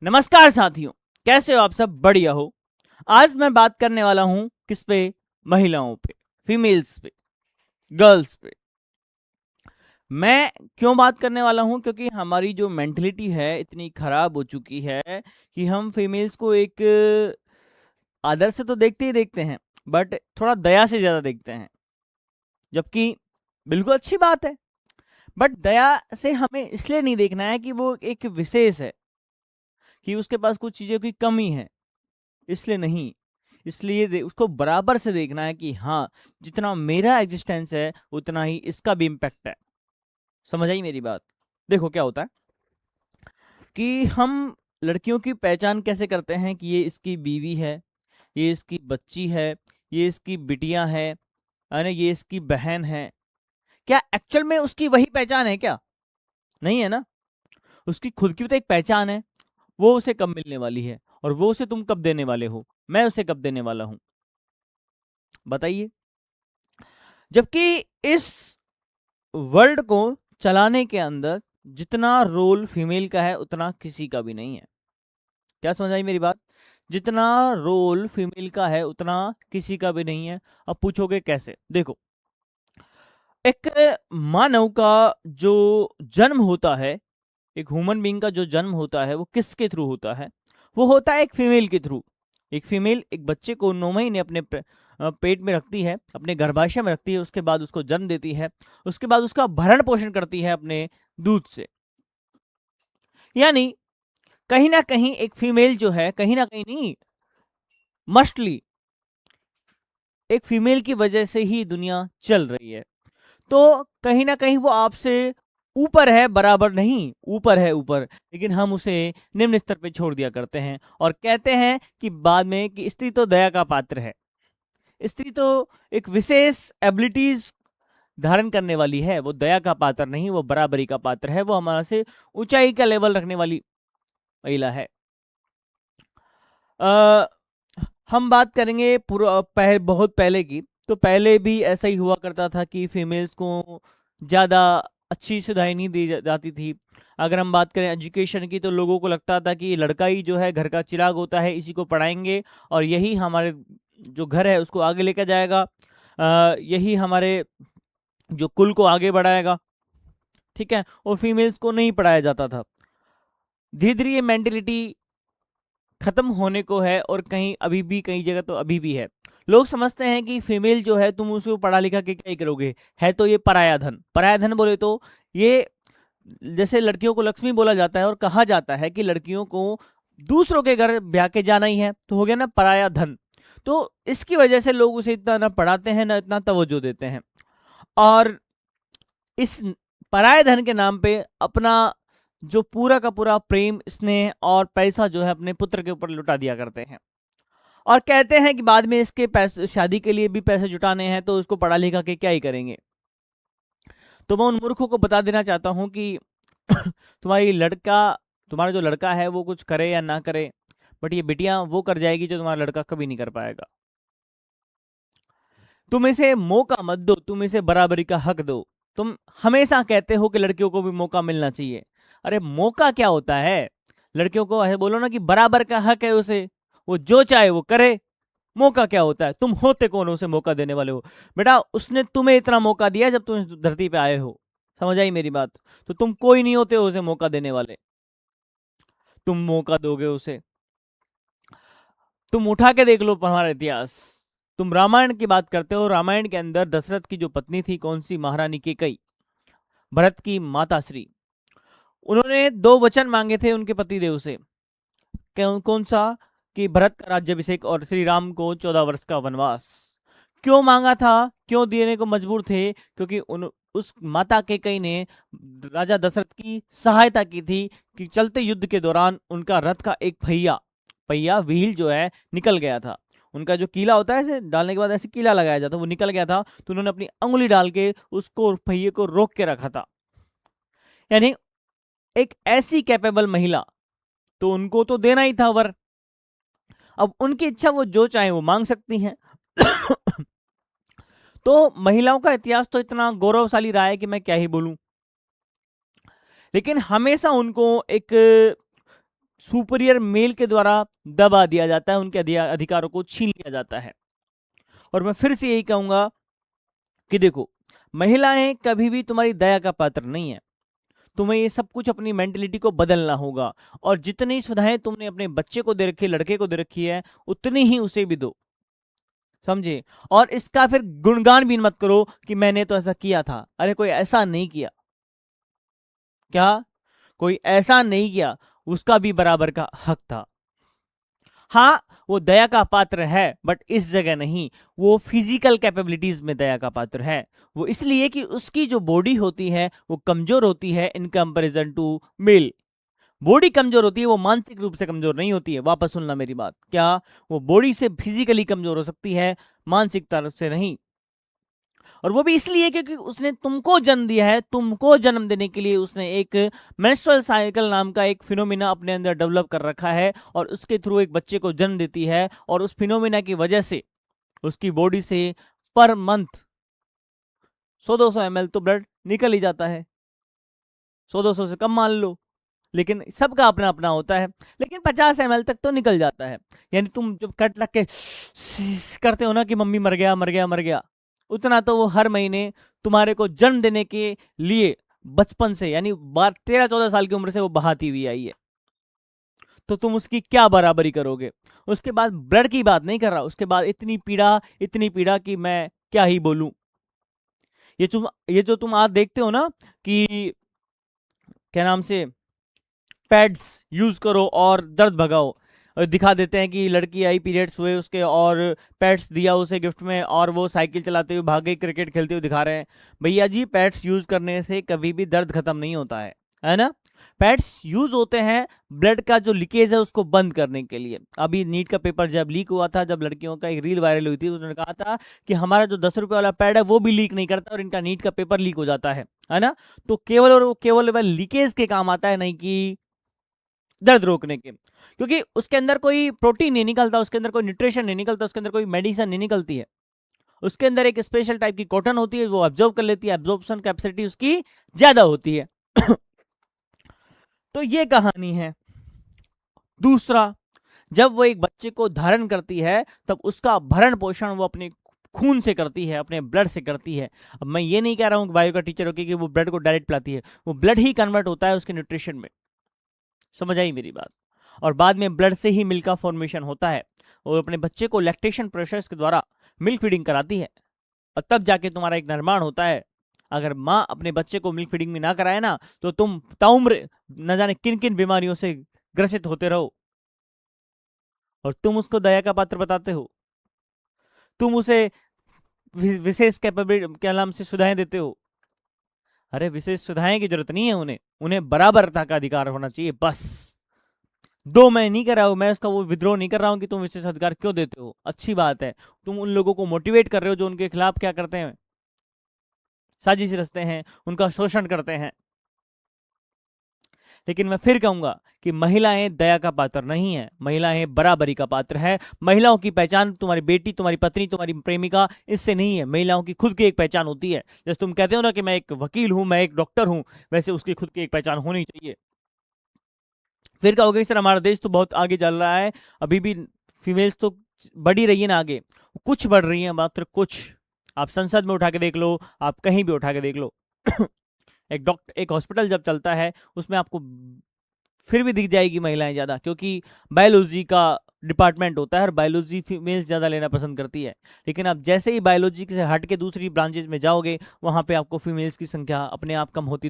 नमस्कार साथियों, कैसे हो आप सब? बढ़िया हो। आज मैं बात करने वाला हूं किस पे? महिलाओं पे, फीमेल्स पे, गर्ल्स पे। मैं क्यों बात करने वाला हूं? क्योंकि हमारी जो मेंटलिटी है इतनी खराब हो चुकी है कि हम फीमेल्स को एक आदर से तो देखते ही देखते हैं, बट थोड़ा दया से ज्यादा देखते हैं। जबकि बिल्कुल अच्छी बात है, बट दया से हमें इसलिए नहीं देखना है कि वो एक विशेष है, कि उसके पास कुछ चीजों की कमी है, इसलिए नहीं। इसलिए उसको बराबर से देखना है कि हाँ, जितना मेरा एग्जिस्टेंस है उतना ही इसका भी इम्पैक्ट है। समझ आई मेरी बात? देखो क्या होता है कि हम लड़कियों की पहचान कैसे करते हैं कि ये इसकी बीवी है, ये इसकी बच्ची है, ये इसकी बिटिया है, अरे ये इसकी बहन है। क्या एक्चुअल में उसकी वही पहचान है क्या? नहीं है ना। उसकी खुद की भी तो एक पहचान है। वो उसे कब मिलने वाली है, और वो उसे तुम कब देने वाले हो, मैं उसे कब देने वाला हूं? बताइए। जबकि इस वर्ल्ड को चलाने के अंदर जितना रोल फीमेल का है उतना किसी का भी नहीं है। क्या समझ आई मेरी बात? जितना रोल फीमेल का है उतना किसी का भी नहीं है। अब पूछोगे कैसे? देखो, एक मानव का जो जन्म होता है, एक ह्यूमन बीइंग का जो जन्म होता है, वो किसके थ्रू होता है? वो होता है एक फीमेल के थ्रू। एक फीमेल एक बच्चे को 9 महीने अपने पेट में रखती है, अपने गर्भाशय में रखती है, उसके बाद उसको जन्म देती है, उसके बाद उसका भरण पोषण करती है अपने दूध से। यानी कहीं ना कहीं एक फीमेल जो है, कहीं ना कहीं नहीं, मस्टली एक फीमेल की वजह से ही दुनिया चल रही है। तो कहीं ना कहीं वो आपसे ऊपर है, बराबर नहीं, ऊपर है, ऊपर। लेकिन हम उसे निम्न स्तर पे छोड़ दिया करते हैं और कहते हैं कि बाद में कि स्त्री तो दया का पात्र है, स्त्री तो एक विशेष एबिलिटीज धारण करने वाली है, वो दया का पात्र नहीं, वो बराबरी का पात्र है, वो हमारा से ऊंचाई का लेवल रखने वाली महिला है। अ, हम बात करेंगे बहुत पहले की। तो पहले भी ऐसा ही हुआ करता था कि फीमेल्स को ज़्यादा अच्छी सुविधाएं नहीं दी जाती थी। अगर हम बात करें एजुकेशन की, तो लोगों को लगता था कि लड़का ही जो है घर का चिराग होता है, इसी को पढ़ाएंगे और यही हमारे जो घर है उसको आगे लेकर जाएगा, यही हमारे जो कुल को आगे बढ़ाएगा। ठीक है, और फीमेल्स को नहीं पढ़ाया जाता था। धीरे धीरे ये मेंटेलिटी खत्म होने को है, और कहीं अभी भी, कई जगह तो अभी भी है। लोग समझते हैं कि फीमेल जो है, तुम उसको पढ़ा लिखा के क्या ही करोगे, है तो ये पराया धन। पराया धन बोले तो ये, जैसे लड़कियों को लक्ष्मी बोला जाता है और कहा जाता है कि लड़कियों को दूसरों के घर ब्याह के जाना ही है, तो हो गया ना पराया धन। तो इसकी वजह से लोग उसे इतना ना पढ़ाते हैं, ना इतना तवज्जो देते हैं, और इस पराये धन के नाम पे अपना जो पूरा का पूरा प्रेम, स्नेह और पैसा जो है अपने पुत्र के ऊपर लुटा दिया करते हैं। और कहते हैं कि बाद में इसके पैसे, शादी के लिए भी पैसे जुटाने हैं, तो उसको पढ़ा लिखा के क्या ही करेंगे। तो मैं उन मूर्खों को बता देना चाहता हूं कि तुम्हारी लड़का तुम्हारा जो लड़का है वो कुछ करे या ना करे, बट ये बिटिया वो कर जाएगी जो तुम्हारा लड़का कभी नहीं कर पाएगा। तुम इसे मौका मत दो, तुम इसे बराबरी का हक दो। तुम हमेशा कहते हो कि लड़कियों को भी मौका मिलना चाहिए। अरे मौका क्या होता है? लड़कियों को ऐसे बोलो ना कि बराबर का हक है उसे, वो जो चाहे वो करे। मौका क्या होता है? तुम होते कौन हो उसे मौका देने वाले हो? बेटा, उसने तुम्हें इतना मौका दिया जब तुम इस धरती पे आए हो। समझ आई मेरी बात? तो तुम कोई नहीं होते हो उसे मौका देने वाले। तुम मौका दोगे उसे? तुम उठा के देख लो हमारा इतिहास। तुम रामायण की बात करते हो, रामायण के अंदर दशरथ की जो पत्नी थी, कौन सी? महारानी कैकई, भरत की माता श्री। उन्होंने दो वचन मांगे थे उनके पतिदेव से। कौन कौन सा? कि भरत का राज्याभिषेक और श्री राम को 14 वर्ष का वनवास। क्यों मांगा था? क्यों देने को मजबूर थे? क्योंकि उस माता कैकई ने राजा दशरथ की सहायता की थी कि चलते युद्ध के दौरान उनका रथ का एक पहिया पहिया व्हील जो है निकल गया था। उनका जो कीला होता है, ऐसे डालने के बाद ऐसे कीला लगाया जाता, वो निकल गया था। तो उन्होंने अपनी अंगुली डाल के उसको, पहिए को रोक के रखा था। यानी एक ऐसी कैपेबल महिला, तो उनको तो देना ही था वर। अब उनकी इच्छा, वो जो चाहे वो मांग सकती हैं। तो महिलाओं का इतिहास तो इतना गौरवशाली रहा है कि मैं क्या ही बोलूं। लेकिन हमेशा उनको एक सुपीरियर मेल के द्वारा दबा दिया जाता है, उनके अधिकारों को छीन लिया जाता है। और मैं फिर से यही कहूंगा कि देखो, महिलाएं कभी भी तुम्हारी दया का पात्र नहीं है। तुम्हें ये सब कुछ अपनी मेंटेलिटी को बदलना होगा, और जितनी सुधाएं तुमने अपने बच्चे को दे रखी है, लड़के को दे रखी है, उतनी ही उसे भी दो, समझे। और इसका फिर गुणगान भी मत करो कि मैंने तो ऐसा किया था। अरे कोई ऐसा नहीं किया, क्या कोई ऐसा नहीं किया, उसका भी बराबर का हक था। हाँ, वो दया का पात्र है, बट इस जगह नहीं। वो फिजिकल कैपेबिलिटीज में दया का पात्र है। वो इसलिए कि उसकी जो बॉडी होती है वो कमजोर होती है in comparison to male. Body कमजोर होती है, वो मानसिक रूप से कमजोर नहीं होती है। वापस सुनना मेरी बात, क्या वो बॉडी से फिजिकली कमजोर हो सकती है, मानसिक तरफ से नहीं। और वो भी इसलिए क्योंकि उसने तुमको जन्म दिया है। तुमको जन्म देने के लिए उसने एक मेंस्ट्रुअल साइकिल नाम का एक फिनोमिना अपने अंदर डेवलप कर रखा है, और उसके थ्रू एक बच्चे को जन्म देती है। और उस फिनोमिना की वजह से उसकी बॉडी से पर मंथ 100-200 ml तो ब्लड निकल ही जाता है। 100-200 से कम मान लो, लेकिन सबका अपना अपना होता है। लेकिन 50 ml तक तो निकल जाता है। यानी तुम जब कट लग के करते हो ना कि मम्मी मर गया मर गया मर गया, उतना तो वो हर महीने तुम्हारे को जन्म देने के लिए बचपन से, यानी 13-14 साल की उम्र से वो बहाती हुई आई है। तो तुम उसकी क्या बराबरी करोगे। उसके बाद ब्लड की बात नहीं कर रहा, उसके बाद इतनी पीड़ा कि मैं क्या ही बोलूं। ये जो तुम आज देखते हो ना कि क्या नाम से पैड्स यूज करो और दर्द भगाओ, और दिखा देते हैं कि लड़की आई, पीरियड्स हुए उसके, और पैड्स दिया उसे गिफ्ट में, और वो साइकिल चलाते हुए भागे, क्रिकेट खेलते हुए दिखा रहे हैं। भैया जी, पैड्स यूज करने से कभी भी दर्द खत्म नहीं होता है ना। पैड्स यूज होते हैं ब्लड का जो लीकेज है उसको बंद करने के लिए। अभी नीट का पेपर जब लीक हुआ था, जब लड़कियों का एक रील वायरल हुई थी, उन्होंने कहा था कि हमारा जो 10 रुपए वाला पैड है वो भी लीक नहीं करता, और इनका नीट का पेपर लीक हो जाता है ना। तो केवल और केवल वह लीकेज के काम आता है, नहीं कि दर्द रोकने के। क्योंकि उसके अंदर कोई प्रोटीन नहीं निकलता, उसके अंदर कोई न्यूट्रिशन नहीं निकलता, उसके अंदर कोई मेडिसिन नहीं निकलती है। उसके अंदर एक स्पेशल टाइप की कॉटन होती है, वो ऑब्जर्व कर लेती है, एब्जॉर्प्शन कैपेसिटी उसकी ज्यादा होती है। तो ये कहानी है। दूसरा, जब वो एक बच्चे को धारण करती है, तब उसका भरण पोषण वो अपने खून से करती है, अपने ब्लड से करती है। अब मैं ये नहीं कह रहा हूं कि बायो का टीचर होकर कि वो ब्लड को डायरेक्ट पिलाती है, वो ब्लड ही कन्वर्ट होता है उसके न्यूट्रिशन में। समझ आई मेरी बात। और बाद में ब्लड से ही मिल्क का फॉर्मेशन होता है, और अपने बच्चे को लैक्टेशन प्रोसेस के द्वारा मिल्क फीडिंग कराती है, और तब जाके तुम्हारा एक निर्माण होता है। अगर माँ अपने बच्चे को मिल्क फीडिंग में ना कराए ना, तो तुम ताउम्र न जाने किन किन बीमारियों से ग्रसित होते रहो, और तुम उसको दया का पात्र बताते हो। तुम उसे विशेष कैपेबिलिटी क्या नाम से सुविधाएं देते हो। अरे विशेष सुविधाएं की जरूरत नहीं है, उन्हें उन्हें बराबरता का अधिकार होना चाहिए, बस। दो मैं नहीं कर रहा हूं, मैं उसका वो विद्रोह नहीं कर रहा हूं कि तुम विशेष अधिकार क्यों देते हो, अच्छी बात है। तुम उन लोगों को मोटिवेट कर रहे हो जो उनके खिलाफ क्या करते हैं, साजिश रचते हैं, उनका शोषण करते हैं। लेकिन मैं फिर कहूंगा कि महिलाएं दया का पात्र नहीं है, महिलाएं बराबरी का पात्र है। महिलाओं की पहचान तुम्हारी बेटी, तुम्हारी पत्नी, तुम्हारी प्रेमिका, इससे नहीं है। महिलाओं की खुद की एक पहचान होती है। जैसे तुम कहते हो ना कि मैं एक वकील हूं, मैं एक डॉक्टर हूं, वैसे उसकी खुद की एक पहचान होनी चाहिए। फिर कहोगे सर हमारा देश तो बहुत आगे चल रहा है, अभी भी फीमेल्स तो बढ़ ही रही है ना आगे। कुछ बढ़ रही है, मात्र कुछ। आप संसद में उठा के देख लो, आप कहीं भी उठा के देख लो। एक हॉस्पिटल जब चलता है, उसमें आपको फिर भी दिख जाएगी महिलाएं ज्यादा, क्योंकि बायोलॉजी का डिपार्टमेंट होता है, और बायोलॉजी फीमेल्स ज्यादा लेना पसंद करती है। लेकिन आप जैसे ही बायोलॉजी से हट के दूसरी ब्रांचेज में जाओगे, वहां पे आपको फीमेल्स की संख्या अपने आप कम होती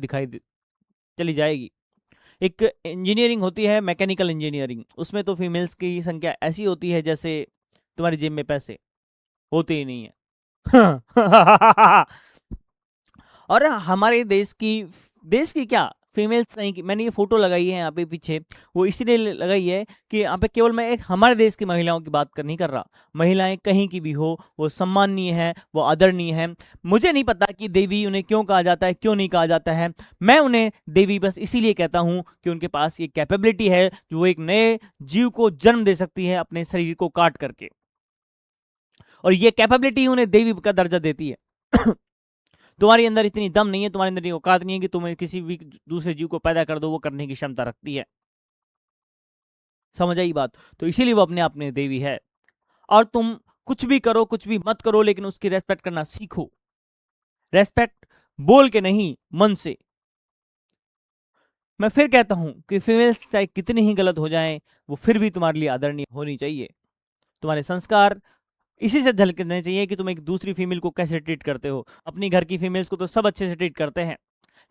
चली जाएगी। एक इंजीनियरिंग होती है, मैकेनिकल इंजीनियरिंग, उसमें तो फीमेल्स की संख्या ऐसी होती है जैसे तुम्हारी जेब में पैसे होते ही नहीं है। और हमारे देश की क्या, फीमेल्स नहीं की, मैंने ये फोटो लगाई है यहाँ पे पीछे, वो इसलिए लगाई है कि यहाँ पे केवल मैं एक हमारे देश की महिलाओं की बात नहीं कर रहा। महिलाएं कहीं की भी हो, वो सम्माननीय है, वो आदरणीय है। मुझे नहीं पता कि देवी उन्हें क्यों कहा जाता है, क्यों नहीं कहा जाता है। मैं उन्हें देवी बस इसीलिए कहता हूँ कि उनके पास ये कैपेबिलिटी है, जो वो एक नए जीव को जन्म दे सकती है अपने शरीर को काट करके, और ये कैपेबिलिटी उन्हें देवी का दर्जा देती है। तुम्हारे अंदर इतनी दम नहीं है, तुम्हारे अंदर औकात नहीं है कि तुम्हें किसी भी दूसरे जीव को पैदा कर दो, वो करने की क्षमता रखती है। समझ आई बात? तो इसीलिए वो अपने आप में देवी है। और तुम कुछ भी करो, कुछ भी मत करो, लेकिन उसकी रेस्पेक्ट करना सीखो। रेस्पेक्ट बोल के नहीं, मन से। मैं फिर कहता हूं कि फीमेल्स चाहे कितनी ही गलत हो जाएं, वो फिर भी तुम्हारे लिए आदरणीय होनी चाहिए। तुम्हारे संस्कार इसी से झलकने चाहिए कि तुम एक दूसरी फीमेल को कैसे ट्रीट करते हो। अपनी घर की फीमेल्स को तो सब अच्छे से ट्रीट करते हैं,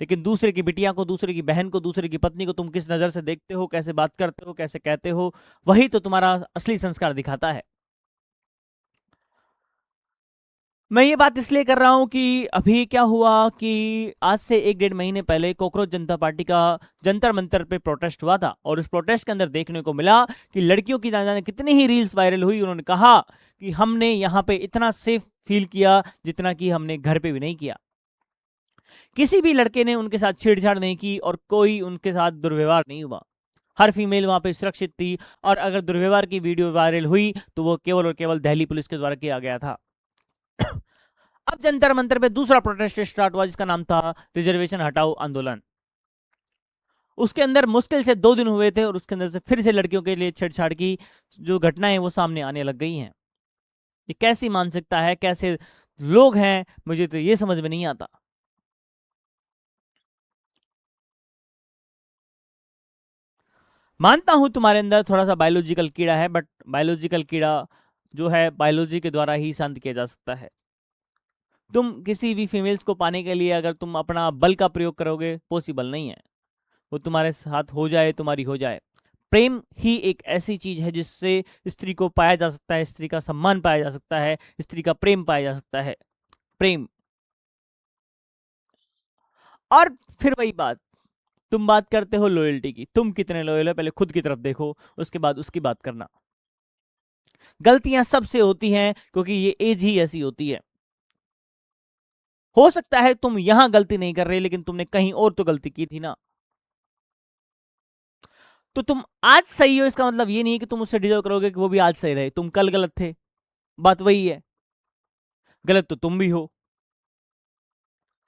लेकिन दूसरे की बिटिया को, दूसरे की बहन को, दूसरे की पत्नी को तुम किस नज़र से देखते हो, कैसे बात करते हो, कैसे कहते हो, वही तो तुम्हारा असली संस्कार दिखाता है। मैं ये बात इसलिए कर रहा हूं कि अभी क्या हुआ कि आज से 1-1.5 महीने पहले कॉकरोच जनता पार्टी का जंतर मंतर पे प्रोटेस्ट हुआ था, और उस प्रोटेस्ट के अंदर देखने को मिला कि लड़कियों की ना जाने कितनी ही रील्स वायरल हुई। उन्होंने कहा कि हमने यहाँ पे इतना सेफ फील किया जितना कि हमने घर पे भी नहीं किया। किसी भी लड़के ने उनके साथ छेड़छाड़ नहीं की और कोई उनके साथ दुर्व्यवहार नहीं हुआ। हर फीमेल वहां पे सुरक्षित थी, और अगर दुर्व्यवहार की वीडियो वायरल हुई तो वो केवल और केवल दिल्ली पुलिस के द्वारा किया गया था। अब जंतर मंतर पे दूसरा प्रोटेस्ट स्टार्ट हुआ जिसका नाम था रिजर्वेशन हटाओ आंदोलन। उसके अंदर मुश्किल से 2 दिन हुए थे, और उसके अंदर से फिर से लड़कियों के लिए छेड़छाड़ की जो घटनाएं वो सामने आने लग गई हैं। ये कैसी मानसिकता है, कैसे लोग हैं, मुझे तो ये समझ में नहीं आता। मानता हूं तुम्हारे अंदर थोड़ा सा बायोलॉजिकल कीड़ा है, बट बायोलॉजिकल कीड़ा जो है बायोलॉजी के द्वारा ही शांत किया जा सकता है। तुम किसी भी फीमेल्स को पाने के लिए अगर तुम अपना बल का प्रयोग करोगे, पॉसिबल नहीं है। वो तुम्हारे साथ हो जाए, तुम्हारी हो जाए। प्रेम ही एक ऐसी चीज है जिससे स्त्री को पाया जा सकता है, स्त्री का सम्मान पाया जा सकता है, स्त्री का प्रेम पाया जा सकता है। प्रेम। और फिर वही बात, तुम बात करते हो लॉयल्टी की, तुम कितने लॉयल हो पहले खुद की तरफ देखो, उसके बाद उसकी बात करना। गलतियां सबसे होती हैं क्योंकि ये एज ही ऐसी होती है। हो सकता है तुम यहां गलती नहीं कर रहे, लेकिन तुमने कहीं और तो गलती की थी ना। तो तुम आज सही हो, इसका मतलब ये नहीं कि तुम उससे डिजर्व करोगे कि वो भी आज सही रहे। तुम कल गलत थे, बात वही है। गलत तो तुम भी हो।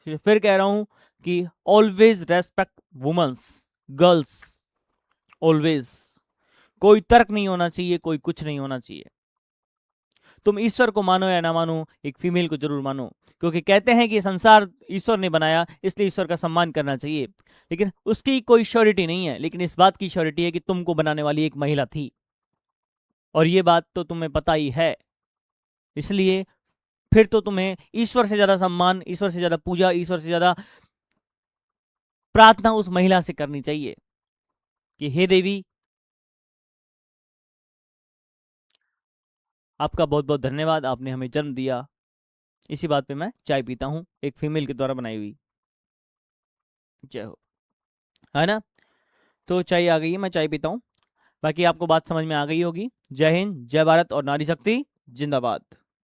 फिर कह रहा हूं कि always respect womens, girls, always. कोई तर्क नहीं होना चाहिए, कोई कुछ नहीं होना चाहिए। तुम ईश्वर को मानो या ना मानो, एक फीमेल को जरूर मानो, क्योंकि कहते हैं कि संसार ईश्वर ने बनाया, इसलिए ईश्वर का सम्मान करना चाहिए। लेकिन उसकी कोई श्योरिटी नहीं है, लेकिन इस बात की श्योरिटी है कि तुमको बनाने वाली एक महिला थी, और ये बात तो तुम्हें पता ही है। इसलिए फिर तो तुम्हें ईश्वर से ज्यादा सम्मान, ईश्वर से ज्यादा पूजा, ईश्वर से ज्यादा प्रार्थना उस महिला से करनी चाहिए कि हे देवी, आपका बहुत बहुत धन्यवाद, आपने हमें जन्म दिया। इसी बात पे मैं चाय पीता हूँ, एक फीमेल के द्वारा बनाई हुई। जय हो। है ना? तो चाय आ गई है, मैं चाय पीता हूँ। बाकी आपको बात समझ में आ गई होगी। जय हिंद, जय भारत, और नारी शक्ति जिंदाबाद।